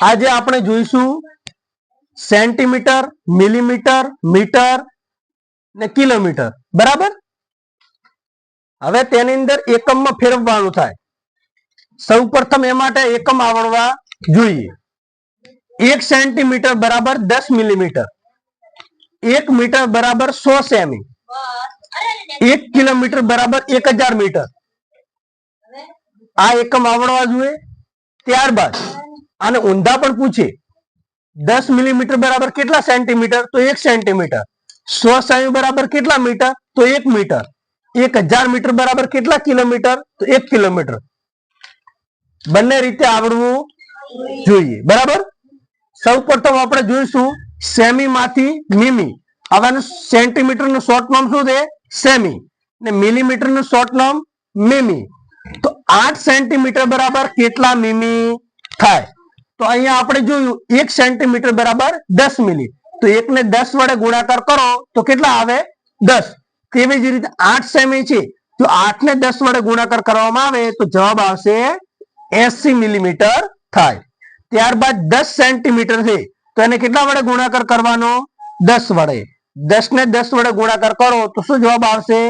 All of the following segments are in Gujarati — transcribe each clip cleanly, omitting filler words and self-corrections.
આજે આપણે જોઈશું સેન્ટીમીટર, મિલીમીટર, મીટર ને કિલોમીટર. બરાબર. હવે તેની અંદર એકમમાં ફેરવવાનું થાય. સૌ પ્રથમ એ માટે એકમ આવડવા જોઈએ. 1 સેન્ટીમીટર બરાબર 10 મિલીમીટર, 1 મીટર બરાબર 100 સેમી, 1 કિલોમીટર બરાબર 1000 મીટર. આ એકમ આવડવા જોઈએ. ત્યારબાદ આને ઊંધા પણ પૂછે. 10 મિલીમીટર બરાબર કેટલા સેન્ટીમીટર? તો 1 સેન્ટીમીટર. 100 સેમી બરાબર કેટલા મીટર? તો 1 મીટર. 1000 મીટર બરાબર કેટલા કિલોમીટર? તો 1 કિલોમીટર. બંને રીતે આવડવું જોઈએ. બરાબર. સૌ પ્રથમ આપણે જોઈશું સેમી માંથી મીમી. હવે સેન્ટીમીટર નું શોર્ટ નામ શું છે? સેમી. ને મિલીમીટર નું શોર્ટ નામ મીમી. તો 8 સેન્ટીમીટર બરાબર કેટલા મીમી થાય? તો અહીંયા આપણે જોયું 1 સેન્ટીમીટર બરાબર 10 મિલી. તો 1 ને 10 વડે ગુણાકાર કરો તો કેટલા આવે? 10. તેવી જ રીતે 8 સેમી છે. જો 8 ને 10 વડે ગુણાકાર કરવામાં આવે તો જવાબ આવશે 80 મિલીમીટર થાય. ત્યારબાદ 10 સેન્ટીમીટર છે તો એને કેટલા વડે ગુણાકાર કરવાનો? 10 વડે. 10 ને 10 વડે ગુણાકાર કરો તો શું જવાબ આવશે?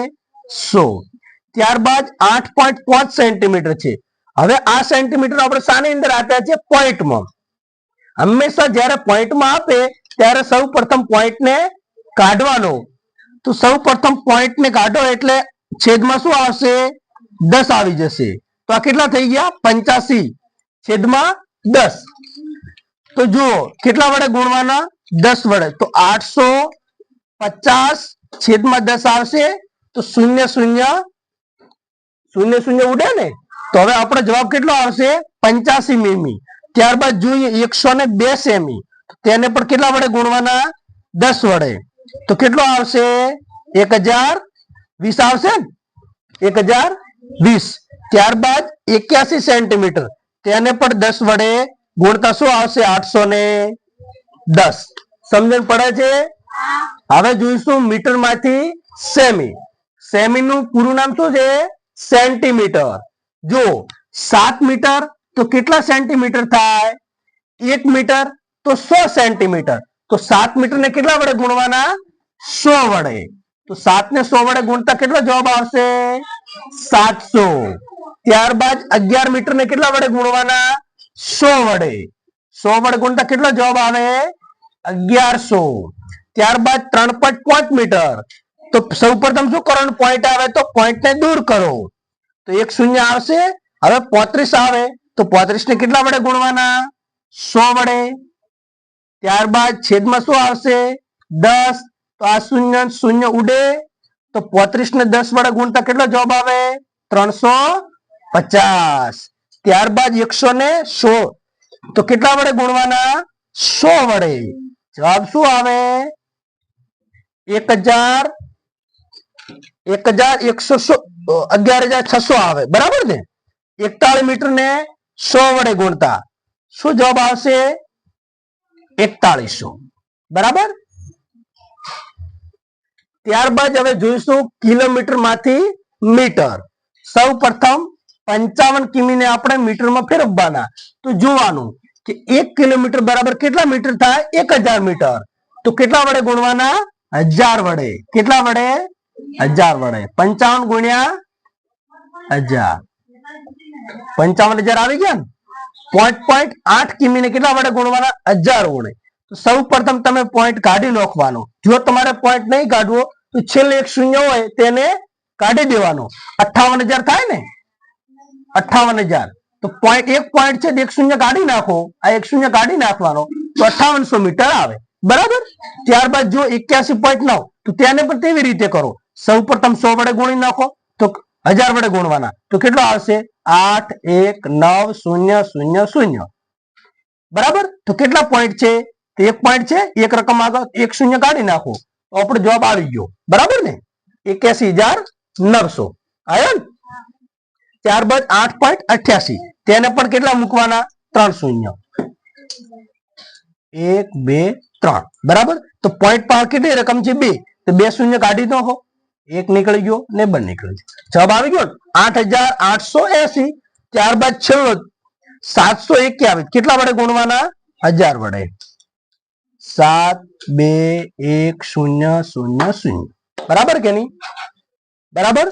100. ત્યારબાદ 8.5 સેન્ટીમીટર છે. હવે આ સેન્ટીમીટર આપણે શાની અંદર આપ્યા છે? પોઈન્ટમાં. હંમેશા જ્યારે પોઈન્ટમાં આપે ત્યારે સૌ પ્રથમ પોઈન્ટ ને કાઢવાનો. તો સૌ પ્રથમ પોઈન્ટ ને કાઢો એટલે છેદમાં શું આવશે? 10 આવી જશે. તો આ કેટલા થઈ ગયા? 85 છેદમાં 10. તો જુઓ કેટલા વડે ગુણવાના? 10 વડે. તો 850 છેદમાં 10 આવશે. તો 0 0 0 0 ઉડે ને. તો હવે આપણો જવાબ કેટલો આવશે? 85 મીમી. ત્યારબાદ જોઈએ 102 સેમી. તેને પણ કેટલા વડે ગુણવાના? 10 વડે. તો કેટલો આવશે? 1020 આવશે ને. 1020. ત્યારબાદ 81 સેન્ટીમીટર. તેને પણ 10 વડે ગુણતા શું આવશે? 810. સમજણ પડે છે? હવે જોઈશું મીટર માંથી સેમી. સેમી નું પૂરું નામ શું છે? સેન્ટીમીટર. જો 7 મીટર તો કેટલા સેન્ટીમીટર થાય? 1 મીટર તો 100 સેન્ટીમીટર. તો 7 મીટર ને કેટલા વડે ગુણવાના? 100 વડે. તો 7 ને 100 વડે ગુણતા કેટલો જવાબ આવશે? 700. ત્યારબાદ 11 મીટર ને કેટલા વડે ગુણવાના? 100 વડે. 100 વડે ગુણતા કેટલો જવાબ આવે? 1100. ત્યારબાદ 3.5 મીટર. તો સૌ પ્રથમ શું કરવાનું? પોઈન્ટ આવે તો પોઈન્ટ ને દૂર કરો. તો 1 0 આવશે. હવે 35 આવે તો 35 ને કેટલા વડે ગુણવાના? 100 વડે. ત્યારબાદ છેદમાં શું આવશે? 10. તો આ 0 0 ઉડે. તો 35 ને 10 વડે ગુણતા કેટલો જવાબ આવે? 350. ત્યારબાદ 100 ને 100 તો કેટલા વડે ગુણવાના? 100 વડે. જવાબ શું આવે? 11,600 આવે. બરાબર ને. 41 મીટર ને 100 વડે ગુણતા શું જવાબ આવશે? 4100. બરાબર. ત્યારબાદ હવે જોઈશું કિલોમીટર માંથી મીટર. સૌ પ્રથમ 55 કિમી ને આપણે મીટરમાં ફેરવવાના. તો જોવાનું કે 1 કિલોમીટર બરાબર કેટલા મીટર થાય? 1000 મીટર. તો કેટલા વડે ગુણવાના? 1000 વડે. કેટલા વડે? 1000 વડે. 55 ગુણ્યા 1000. 55000 આવી ગયા ને. 0.8 કિમી ને કેટલા વડે ગુણવાના? 1000 વડે. તો સૌ પ્રથમ તમે પોઈન્ટ કાઢી નાખવાનો. જો તમારે પોઈન્ટ નહીં કાઢવો તો છેલ્લે 1 0 હોય તેને કાઢી દેવાનો. 58000 થાય ને. 58000. તો એક પોઈન્ટ છે 1 0 કાઢી નાખો. આ 1 0 કાઢી નાખવાનો તો 5800 મીટર આવે. બરાબર. ત્યારબાદ જો 81.9 તો તેને પણ તેવી રીતે કરો. સૌ પ્રથમ 100 વડે ગુણી નાખો તો 1000 વડે ગુણવાના. તો કેટલો આવશે? 81900. બરાબર. તો કેટલા પોઈન્ટ છે? તો 1 પોઈન્ટ છે. એક રકમ આગળ 1 0 કાઢી નાખો તો આપણો જવાબ આવી ગયો. બરાબર ને. 81900 આવ્યો ને. ત્યારબાદ 8.88 તેને પણ કેટલા મૂકવાના? 3 0. 1 2 3. બરાબર. તો પોઈન્ટ પર કેટલી રકમ છે? 2. તો 2 0 કાઢી નાખો. 1 નીકળી ગયો ને 2 નીકળી ગયો. જવાબ આવી ગયો 8880. ત્યારબાદ છેલ્લો 721 કેટલા વડે ગુણવાના? 1000 વડે. 7 2 1 0 0 0. બરાબર કે નહીં? બરાબર.